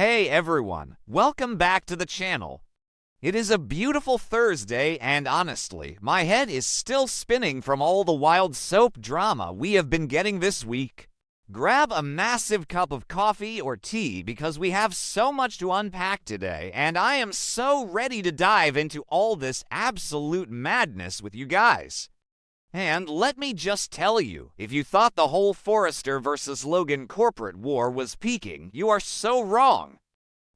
Hey everyone, welcome back to the channel. It is a beautiful Thursday and honestly, my head is still spinning from all the wild soap drama we have been getting this week. Grab a massive cup of coffee or tea because we have so much to unpack today and I am so ready to dive into all this absolute madness with you guys. And let me just tell you, if you thought the whole Forrester versus Logan corporate war was peaking, you are so wrong.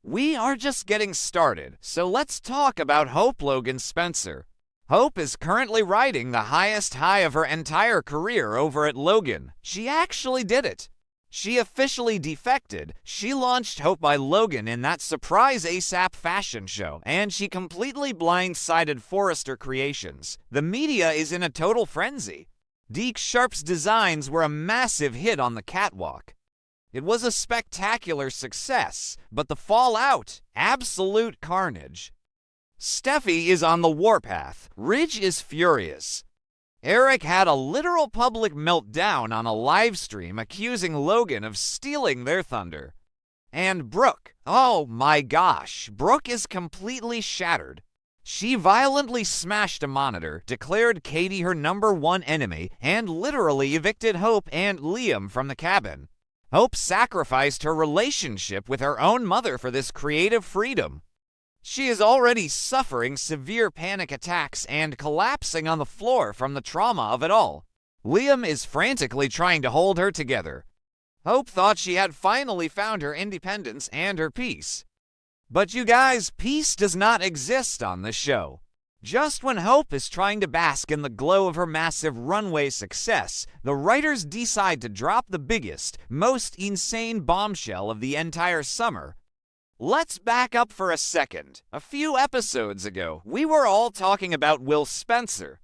We are just getting started, so let's talk about Hope Logan Spencer. Hope is currently riding the highest high of her entire career over at Logan. She actually did it. She officially defected. She launched Hope by Logan in that surprise ASAP fashion show, and she completely blindsided Forrester Creations. The media is in a total frenzy. Deke Sharp's designs were a massive hit on the catwalk. It was a spectacular success, but the fallout, absolute carnage. Steffy is on the warpath. Ridge is furious. Eric had a literal public meltdown on a live stream accusing Logan of stealing their thunder. And Brooke, oh my gosh, Brooke is completely shattered. She violently smashed a monitor, declared Katie her #1 enemy, and literally evicted Hope and Liam from the cabin. Hope sacrificed her relationship with her own mother for this creative freedom. She is already suffering severe panic attacks and collapsing on the floor from the trauma of it all. Liam is frantically trying to hold her together. Hope thought she had finally found her independence and her peace. But you guys, peace does not exist on this show. Just when Hope is trying to bask in the glow of her massive runway success, the writers decide to drop the biggest, most insane bombshell of the entire summer. Let's back up for a second. A few episodes ago, we were all talking about Will Spencer.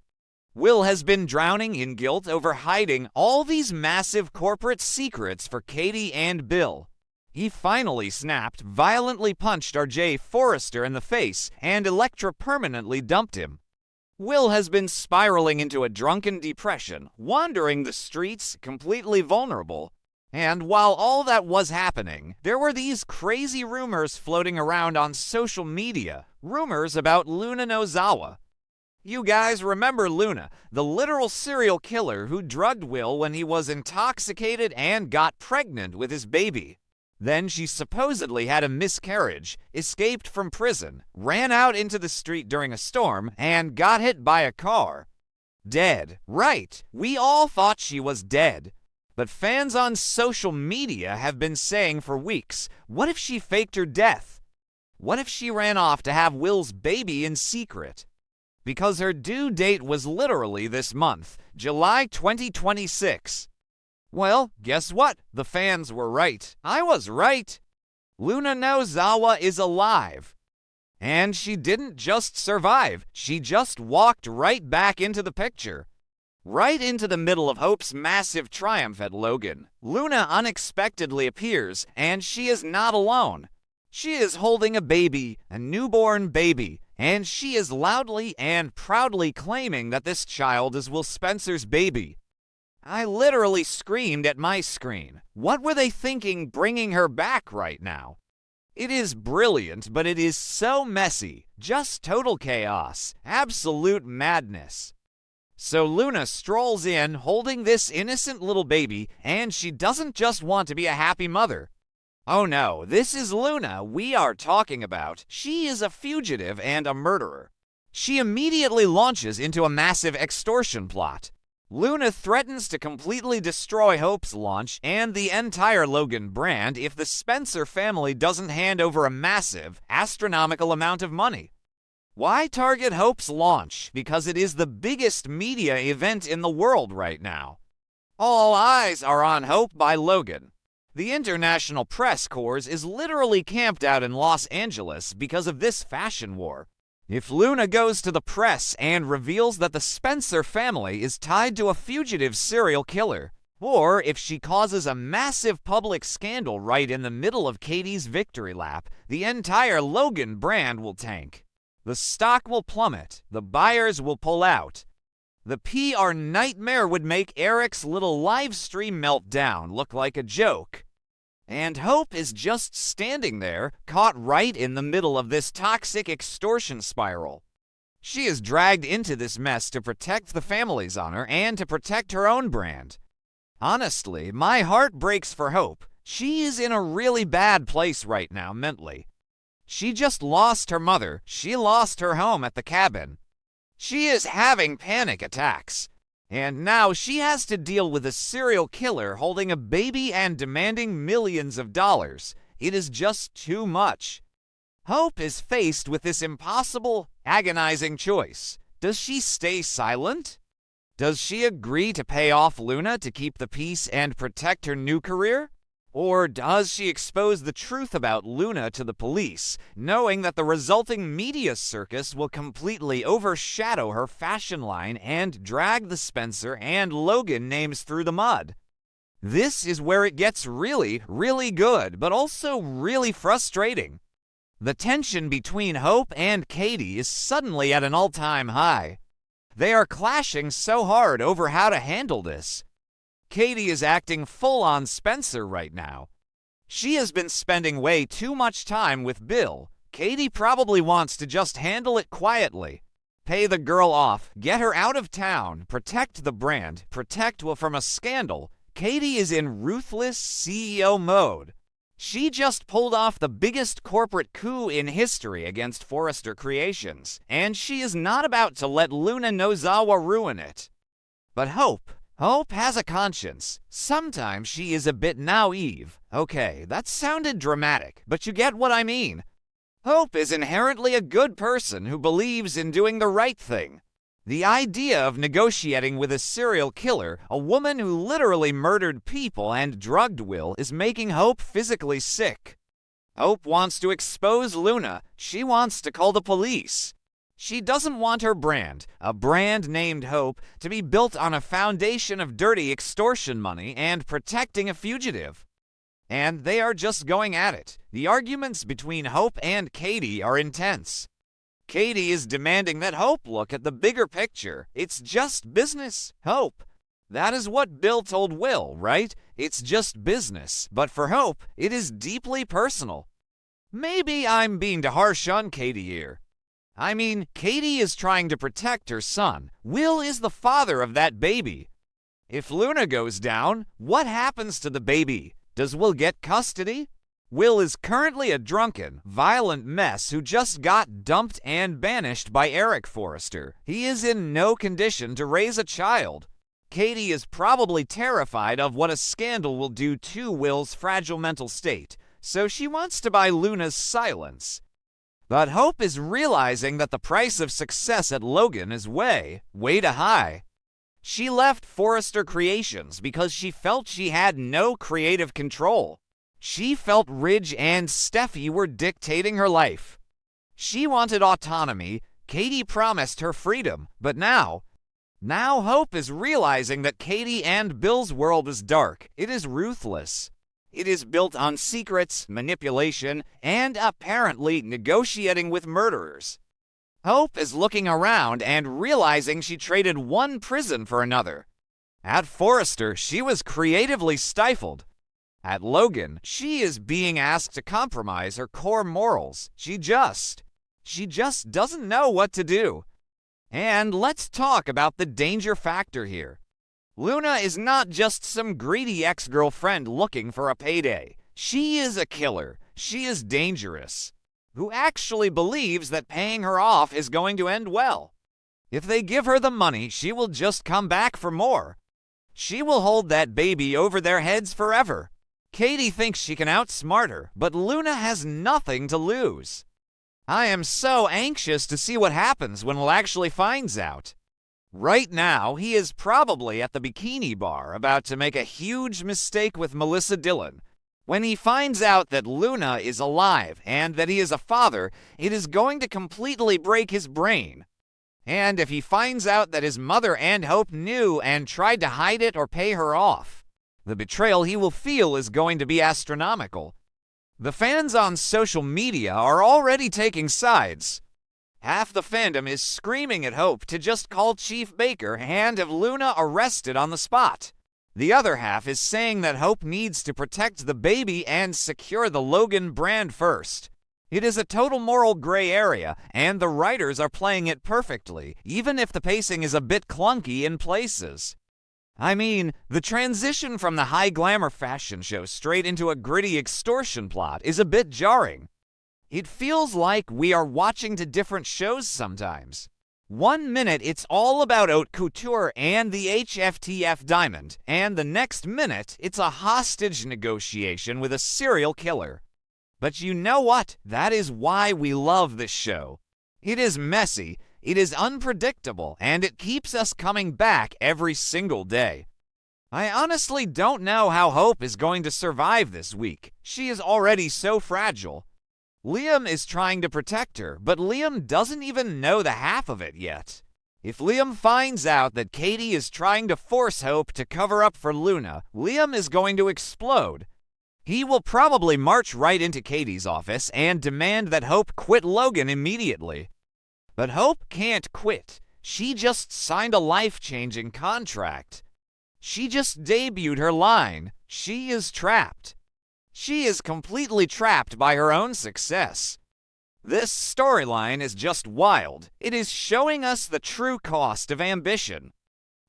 Will has been drowning in guilt over hiding all these massive corporate secrets for Katie and Bill. He finally snapped, violently punched RJ Forrester in the face, and Elektra permanently dumped him. Will has been spiraling into a drunken depression, wandering the streets, completely vulnerable. And while all that was happening, there were these crazy rumors floating around on social media, rumors about Luna Nozawa. You guys remember Luna, the literal serial killer who drugged Will when he was intoxicated and got pregnant with his baby. Then she supposedly had a miscarriage, escaped from prison, ran out into the street during a storm, and got hit by a car. Dead. Right, we all thought she was dead. But fans on social media have been saying for weeks, what if she faked her death? What if she ran off to have Will's baby in secret? Because her due date was literally this month, July 2026. Well, guess what? The fans were right. I was right. Luna Nozawa is alive. And she didn't just survive, she just walked right back into the picture. Right into the middle of Hope's massive triumph at Logan, Luna unexpectedly appears, and she is not alone. She is holding a baby, a newborn baby, and she is loudly and proudly claiming that this child is Will Spencer's baby. I literally screamed at my screen. What were they thinking bringing her back right now? It is brilliant, but it is so messy. Just total chaos. Absolute madness. So Luna strolls in holding this innocent little baby, and she doesn't just want to be a happy mother. Oh no, this is Luna we are talking about. She is a fugitive and a murderer. She immediately launches into a massive extortion plot. Luna threatens to completely destroy Hope's launch and the entire Logan brand if the Spencer family doesn't hand over a massive, astronomical amount of money. Why target Hope's launch? Because it is the biggest media event in the world right now. All eyes are on Hope by Logan. The international press corps is literally camped out in Los Angeles because of this fashion war. If Luna goes to the press and reveals that the Spencer family is tied to a fugitive serial killer, or if she causes a massive public scandal right in the middle of Katie's victory lap, the entire Logan brand will tank. The stock will plummet, the buyers will pull out. The PR nightmare would make Eric's little live stream meltdown look like a joke. And Hope is just standing there, caught right in the middle of this toxic extortion spiral. She is dragged into this mess to protect the family's honor and to protect her own brand. Honestly, my heart breaks for Hope. She is in a really bad place right now mentally. She just lost her mother. She lost her home at the cabin. She is having panic attacks. And now she has to deal with a serial killer holding a baby and demanding millions of dollars. It is just too much. Hope is faced with this impossible, agonizing choice. Does she stay silent? Does she agree to pay off Luna to keep the peace and protect her new career? Or does she expose the truth about Luna to the police, knowing that the resulting media circus will completely overshadow her fashion line and drag the Spencer and Logan names through the mud? This is where it gets really, really good, but also really frustrating. The tension between Hope and Katie is suddenly at an all-time high. They are clashing so hard over how to handle this. Katie is acting full on Spencer right now. She has been spending way too much time with Bill. Katie probably wants to just handle it quietly. Pay the girl off, get her out of town, protect the brand, protect Will from a scandal. Katie is in ruthless CEO mode. She just pulled off the biggest corporate coup in history against Forrester Creations, and she is not about to let Luna Nozawa ruin it. But Hope has a conscience. Sometimes she is a bit naive. Okay, that sounded dramatic, but you get what I mean. Hope is inherently a good person who believes in doing the right thing. The idea of negotiating with a serial killer, a woman who literally murdered people and drugged Will, is making Hope physically sick. Hope wants to expose Luna. She wants to call the police. She doesn't want her brand, a brand named Hope, to be built on a foundation of dirty extortion money and protecting a fugitive. And they are just going at it. The arguments between Hope and Katie are intense. Katie is demanding that Hope look at the bigger picture. It's just business, Hope. That is what Bill told Will, right? It's just business. But for Hope, it is deeply personal. Maybe I'm being too harsh on Katie here. I mean, Katie is trying to protect her son. Will is the father of that baby. If Luna goes down, what happens to the baby? Does Will get custody? Will is currently a drunken, violent mess who just got dumped and banished by Eric Forrester. He is in no condition to raise a child. Katie is probably terrified of what a scandal will do to Will's fragile mental state, so she wants to buy Luna's silence. But Hope is realizing that the price of success at Logan is way too high. She left Forrester Creations because she felt she had no creative control. She felt Ridge and Steffy were dictating her life. She wanted autonomy. Katie promised her freedom. But now Hope is realizing that Katie and Bill's world is dark. It is ruthless. It is built on secrets, manipulation, and apparently negotiating with murderers. Hope is looking around and realizing she traded one prison for another. At Forrester, she was creatively stifled. At Logan, she is being asked to compromise her core morals. She just doesn't know what to do. And let's talk about the danger factor here. Luna is not just some greedy ex-girlfriend looking for a payday. She is a killer. She is dangerous, who actually believes that paying her off is going to end well. If they give her the money, she will just come back for more. She will hold that baby over their heads forever. Katie thinks she can outsmart her, but Luna has nothing to lose. I am so anxious to see what happens when Will actually finds out. Right now, he is probably at the bikini bar about to make a huge mistake with Melissa Dillon. When he finds out that Luna is alive and that he is a father, it is going to completely break his brain. And if he finds out that his mother and Hope knew and tried to hide it or pay her off, the betrayal he will feel is going to be astronomical. The fans on social media are already taking sides. Half the fandom is screaming at Hope to just call Chief Baker and have Luna arrested on the spot. The other half is saying that Hope needs to protect the baby and secure the Logan brand first. It is a total moral gray area, and the writers are playing it perfectly, even if the pacing is a bit clunky in places. I mean, the transition from the high glamour fashion show straight into a gritty extortion plot is a bit jarring. It feels like we are watching two different shows sometimes. 1 minute it's all about haute couture and the HFTF diamond, and the next minute it's a hostage negotiation with a serial killer. But you know what? That is why we love this show. It is messy, it is unpredictable, and it keeps us coming back every single day. I honestly don't know how Hope is going to survive this week. She is already so fragile. Liam is trying to protect her, but Liam doesn't even know the half of it yet. If Liam finds out that Katie is trying to force Hope to cover up for Luna, Liam is going to explode. He will probably march right into Katie's office and demand that Hope quit Logan immediately. But Hope can't quit. She just signed a life-changing contract. She just debuted her line. She is trapped. She is completely trapped by her own success. This storyline is just wild. It is showing us the true cost of ambition.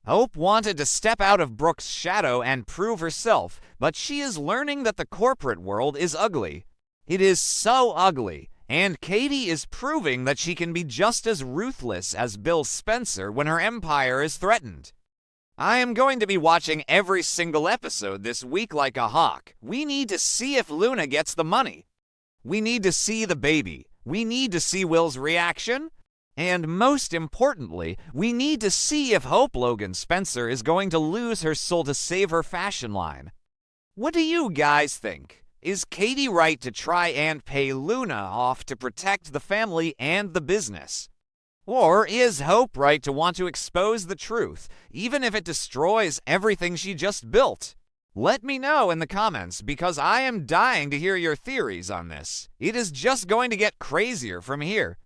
Hope wanted to step out of Brooke's shadow and prove herself, but she is learning that the corporate world is ugly. It is so ugly, and Katie is proving that she can be just as ruthless as Bill Spencer when her empire is threatened. I am going to be watching every single episode this week like a hawk. We need to see if Luna gets the money. We need to see the baby. We need to see Will's reaction. And most importantly, we need to see if Hope Logan Spencer is going to lose her soul to save her fashion line. What do you guys think? Is Katie right to try and pay Luna off to protect the family and the business? Or is Hope right to want to expose the truth, even if it destroys everything she just built? Let me know in the comments, because I am dying to hear your theories on this. It is just going to get crazier from here.